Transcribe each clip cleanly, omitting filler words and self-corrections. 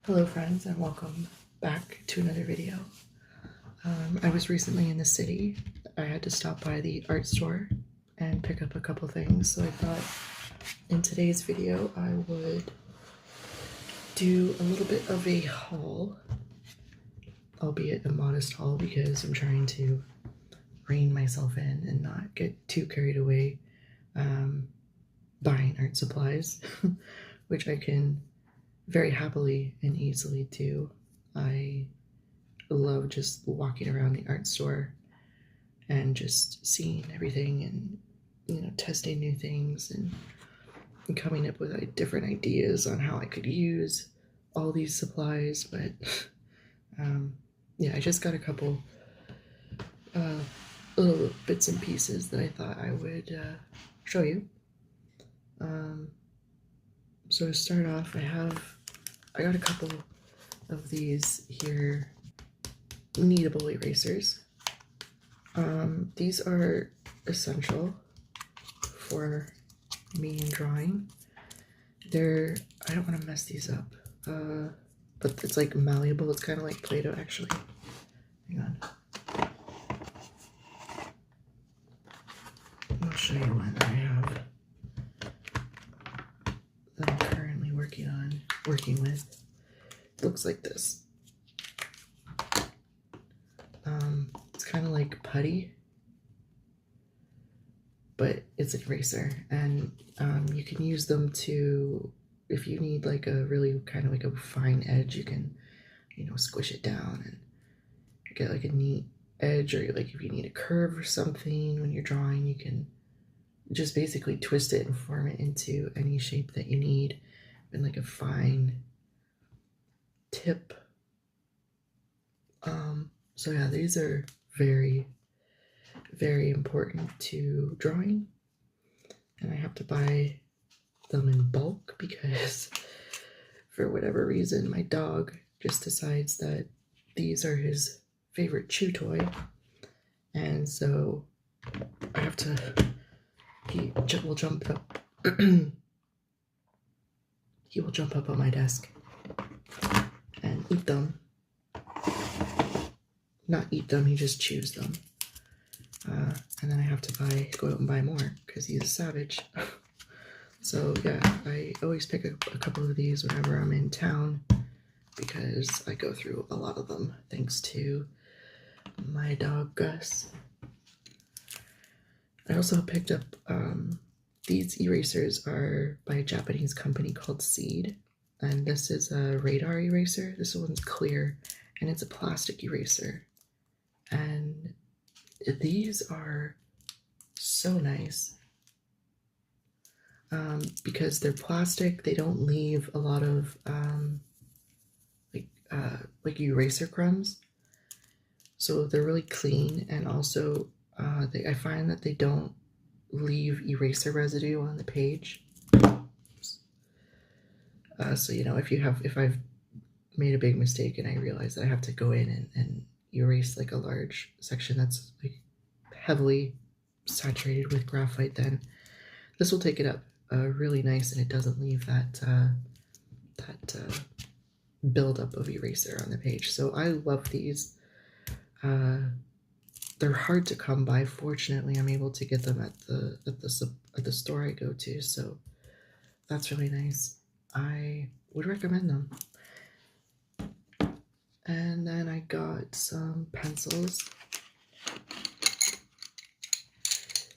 Hello friends, and welcome back to another video. I was recently in the city. I had to stop by the art store and pick up a couple things, so I thought in today's video I would do a little bit of a haul, albeit a modest haul because I'm trying to rein myself in and not get too carried away buying art supplies, which I can very happily and easily do. I love just walking around the art store and just seeing everything and testing new things and coming up with different ideas on how I could use all these supplies. But yeah, I just got a couple little bits and pieces that I thought I would show you. So to start off, I got a couple of these here Needable erasers. These are essential for me in drawing. I don't want to mess these up, but it's like malleable. It's kind of like Play-Doh, actually. Hang on. I'll show you one I have that I'm currently working with. It looks like this. It's kind of like putty, but it's an eraser, and you can use them to, if you need like a really kind of like a fine edge, you can squish it down and get like a neat edge, or like if you need a curve or something when you're drawing, you can just basically twist it and form it into any shape that you need in like a fine tip. So yeah, these are very, very important to drawing, and I have to buy them in bulk because for whatever reason my dog just decides that these are his favorite chew toy, and so I have to, he will jump up he will jump up on my desk and eat them. Not eat them, he just chews them. And then I have to go out and buy more because he's a savage. So yeah, I always pick a couple of these whenever I'm in town because I go through a lot of them thanks to my dog Gus. I also picked up these erasers are by a Japanese company called Seed, and this is a radar eraser. This one's clear and it's a plastic eraser, and these are so nice because they're plastic. They don't leave a lot of like eraser crumbs, so they're really clean, and also I find that they don't leave eraser residue on the page. So if I've made a big mistake and I realize that I have to go in and erase like a large section that's like heavily saturated with graphite, then this will take it up really nice, and it doesn't leave that buildup of eraser on the page. So I love these. They're hard to come by. Fortunately, I'm able to get them at the store I go to, so that's really nice. I would recommend them. And then I got some pencils.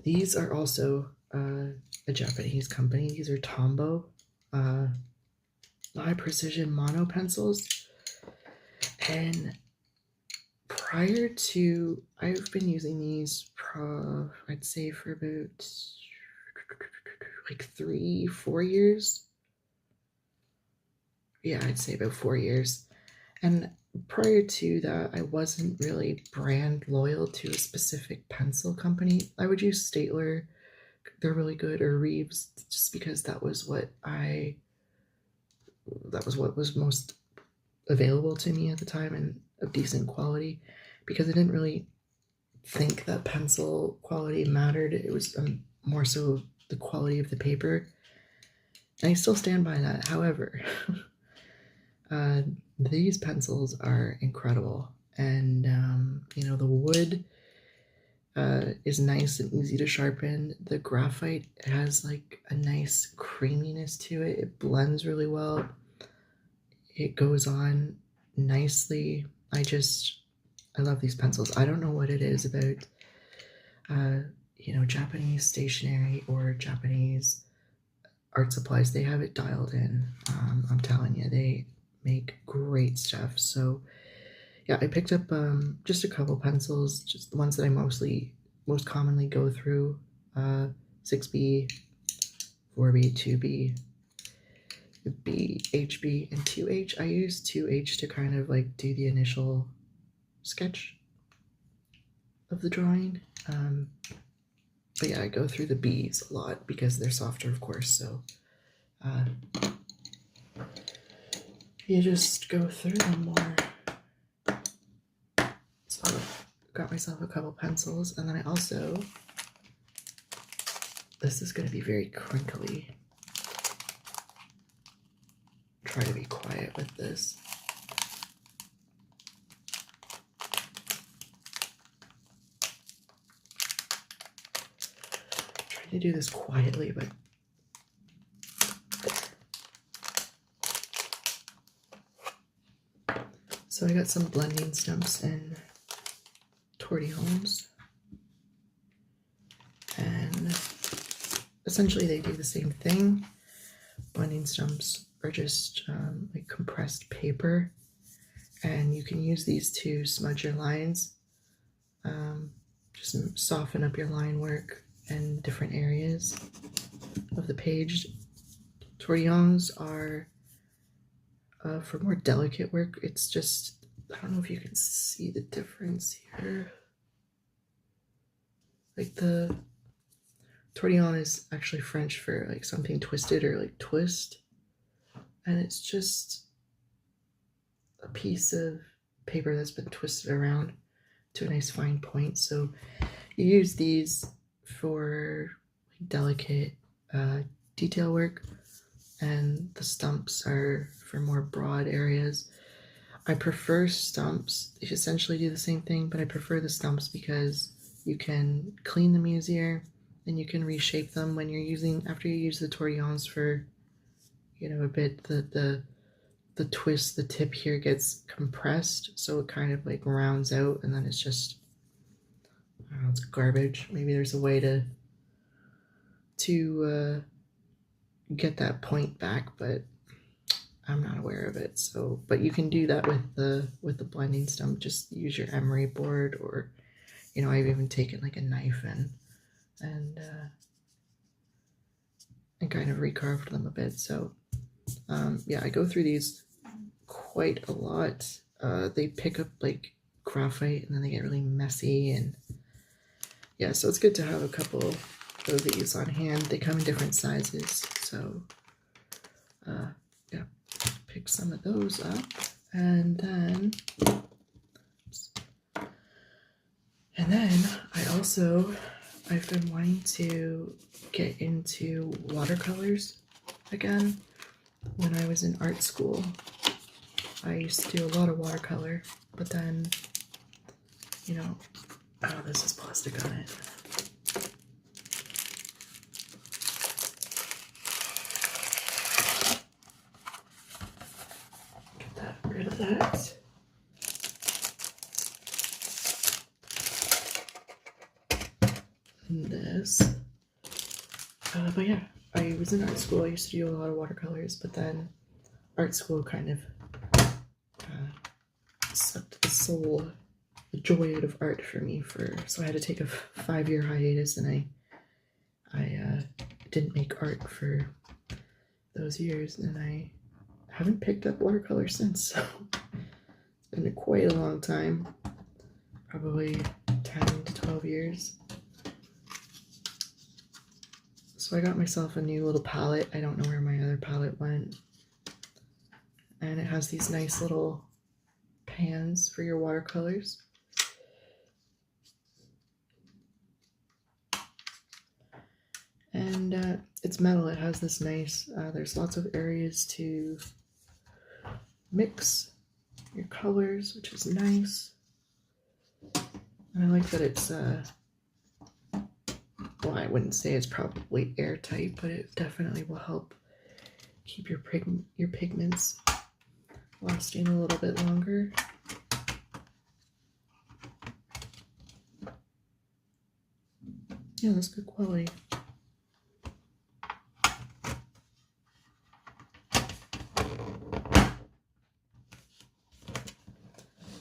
These are also a Japanese company. These are Tombow high precision mono pencils. And prior to, I've been using these I'd say for about like 3-4 years. Yeah, I'd say about 4 years. And prior to that, I wasn't really brand loyal to a specific pencil company. I would use Staedtler, they're really good, or Reeves, just because that was what was most available to me at the time and of decent quality, because I didn't really think that pencil quality mattered. It was more so the quality of the paper, and I still stand by that. However, These pencils are incredible, and you know, the wood is nice and easy to sharpen. The graphite has like a nice creaminess to it. It blends really well. It goes on nicely. I love these pencils. I don't know what it is about, you know, Japanese stationery or Japanese art supplies. They have it dialed in. I'm telling you, they make great stuff. So yeah, I picked up just a couple pencils, just the ones that I most commonly go through. 6B, 4B, 2B, B, HB, and 2H. I use 2H to kind of like do the initial sketch of the drawing. But yeah, I go through the Bs a lot because they're softer, of course. So you just go through them more. So got myself a couple pencils, and then I also, this is going to be very crinkly. Try to be quiet with this. Trying to do this quietly, but so I got some blending stumps and tortillons, and essentially they do the same thing. Blending stumps are just like compressed paper, and you can use these to smudge your lines, just soften up your line work in different areas of the page. Tortillons are for more delicate work. It's just, I don't know if you can see the difference here. Like the tortillon is actually French for like something twisted or like twist. And it's just a piece of paper that's been twisted around to a nice fine point. So you use these for like delicate detail work, and the stumps are for more broad areas. I prefer stumps. They essentially do the same thing, but I prefer the stumps because you can clean them easier and you can reshape them when you're using, after you use the tortillons for, you know, a bit, the twist, the tip here gets compressed, so it kind of like rounds out, and then it's just, I don't know, it's garbage. Maybe there's a way to get that point back, but I'm not aware of it. So, but you can do that with the blending stump. Just use your emery board, or, you know, I've even taken like a knife and kind of recarved them a bit. So yeah, I go through these quite a lot. They pick up like graphite and then they get really messy, and yeah, so it's good to have a couple of these on hand. They come in different sizes, so yeah, pick some of those up. And then I've been wanting to get into watercolors again. When I was in art school, I used to do a lot of watercolor, but then, you know, oh, this is plastic on it. Get rid of that. And this. But yeah, I was in art school. I used to do a lot of watercolors, but then art school kind of sucked the soul, the joy out of art for me. So I had to take a 5-year hiatus, and I didn't make art for those years, and I haven't picked up watercolor since. So it's been quite a long time, probably 10 to 12 years. So I got myself a new little palette. I don't know where my other palette went. And it has these nice little pans for your watercolors. And it's metal. It has this nice, there's lots of areas to mix your colors, which is nice. And I like that it's, well, I wouldn't say it's probably airtight, but it definitely will help keep your pigments lasting a little bit longer. Yeah, that's good quality.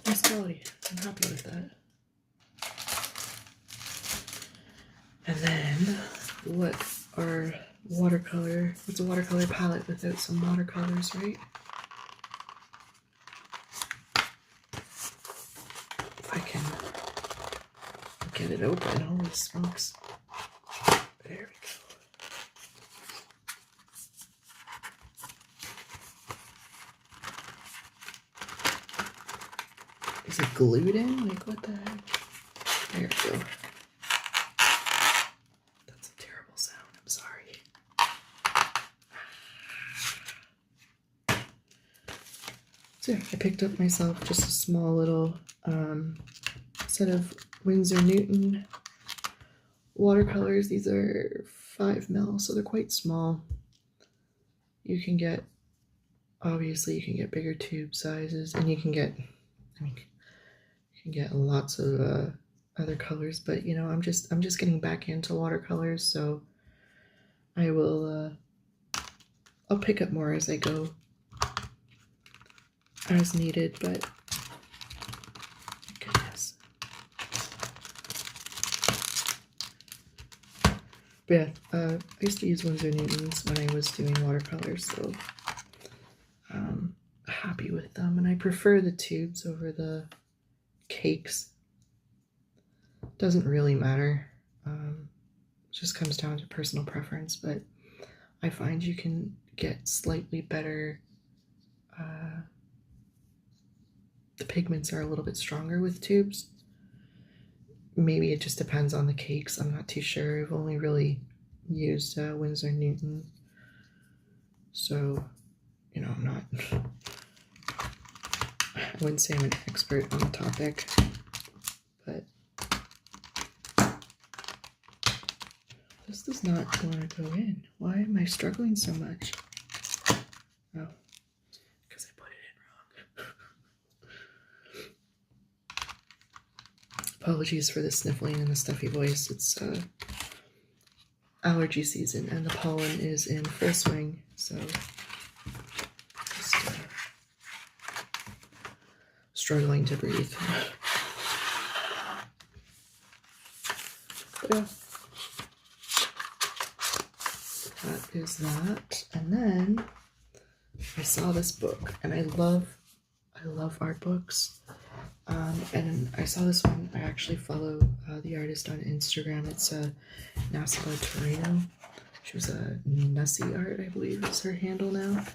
Nice quality. I'm happy with that. And then, what's a watercolor palette without some watercolors, right? If I can get it open, holy smokes. There we go. Is it glued in? Like, what the heck? There we go. That's a terrible sound. I'm sorry. So yeah, I picked up myself just a small little set of Windsor Newton watercolors. These are 5 mil, so they're quite small. You can get, obviously, you can get bigger tube sizes, and you can get, I mean, you can get lots of other colors. But you know, I'm just getting back into watercolors, so I will. I'll pick up more as I go, as needed. But goodness. But yeah, I used to use Windsor Newtons when I was doing watercolors, so happy with them. And I prefer the tubes over the cakes. Doesn't really matter. It just comes down to personal preference, but I find you can get slightly better. The pigments are a little bit stronger with tubes. Maybe it just depends on the cakes. I'm not too sure. I've only really used Windsor Newton, so you know, I'm not. I wouldn't say I'm an expert on the topic, but this does not want to go in. Why am I struggling so much? Oh, because I put it in wrong. Apologies for the sniffling and the stuffy voice. It's allergy season and the pollen is in full swing, so just struggling to breathe. Yeah. That is that. And then I saw this book, and I love art books. And I saw this one. I actually follow the artist on Instagram. It's Needable Torino. She was a Nussy Art, I believe is her handle now.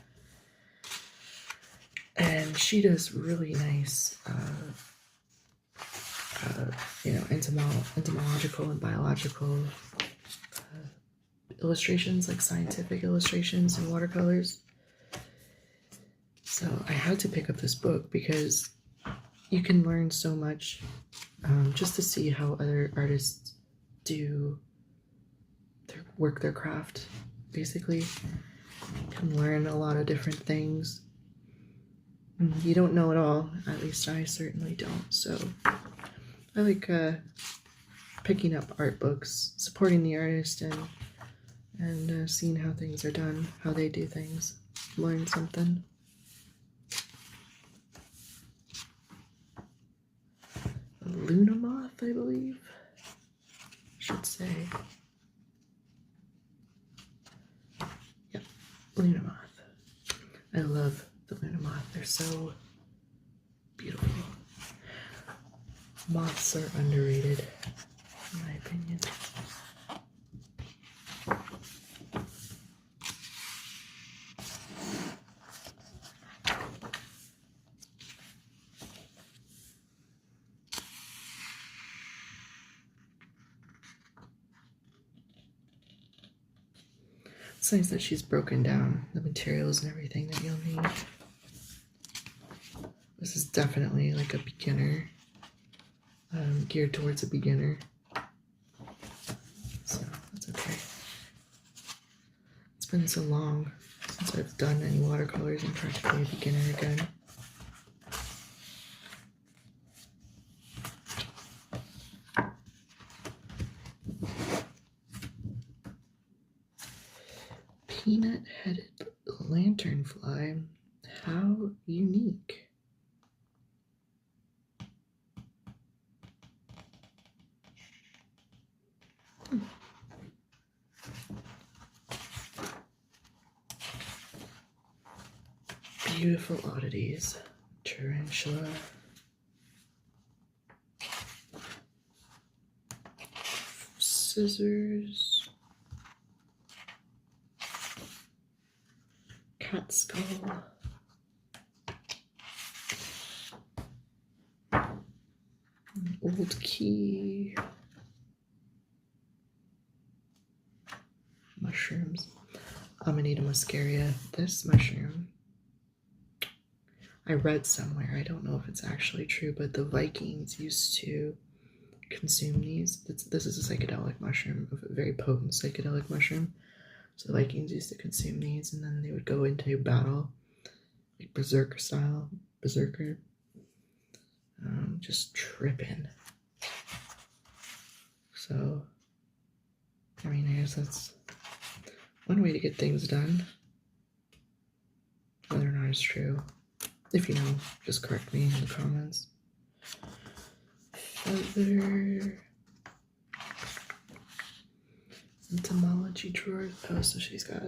And she does really nice, you know, entomological and biological illustrations, like scientific illustrations and watercolors. So I had to pick up this book because you can learn so much just to see how other artists do their craft. Basically, you can learn a lot of different things. You don't know it all, at least I certainly don't. So I like picking up art books, supporting the artist, and seeing how things are done, how they do things. Learn something. Luna moth, I believe. Should say. Yep, Luna moth. I love the Luna moth. They're so beautiful. Moths are underrated, in my opinion. It's nice that she's broken down the materials and everything that you'll need. This is definitely like a beginner, geared towards a beginner. So that's okay. It's been so long since I've done any watercolors. I'm practically a beginner again. Peanut-headed lanternfly. How unique. Beautiful oddities. Tarantula. Scissors. Cat skull. Old key. Mushrooms. Amanita muscaria. This mushroom, I read somewhere, I don't know if it's actually true, but the Vikings used to consume these. This is a psychedelic mushroom, a very potent psychedelic mushroom. So the Vikings used to consume these, and then they would go into battle, like berserker style, just tripping. So, I mean, I guess that's one way to get things done. Whether or not it's true, if you know, just correct me in the comments. Feather. Entomology drawer. Oh, so she's got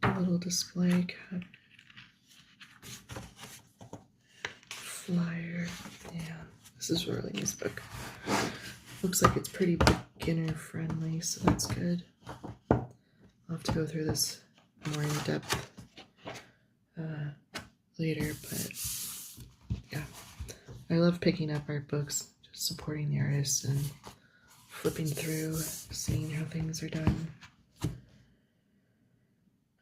a little display cap. Flyer. Yeah, this is a really nice book. Looks like it's pretty beginner friendly, so that's good. I'll have to go through this more in depth later, but yeah. I love picking up art books, just supporting the artists and flipping through, seeing how things are done.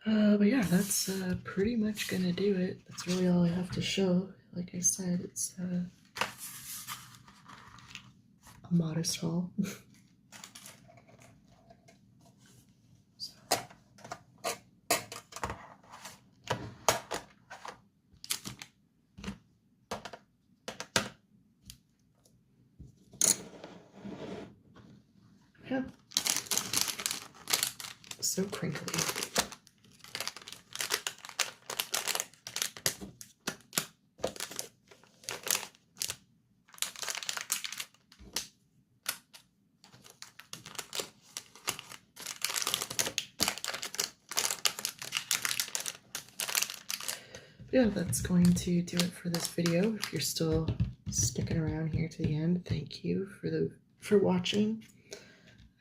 But yeah, that's pretty much gonna do it. That's really all I have to show. Like I said, it's a modest haul. So. Yeah. So crinkly. Yeah, that's going to do it for this video. If you're still sticking around here to the end, thank you for watching.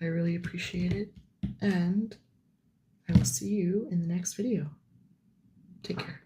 I really appreciate it, and I will see you in the next video. Take care.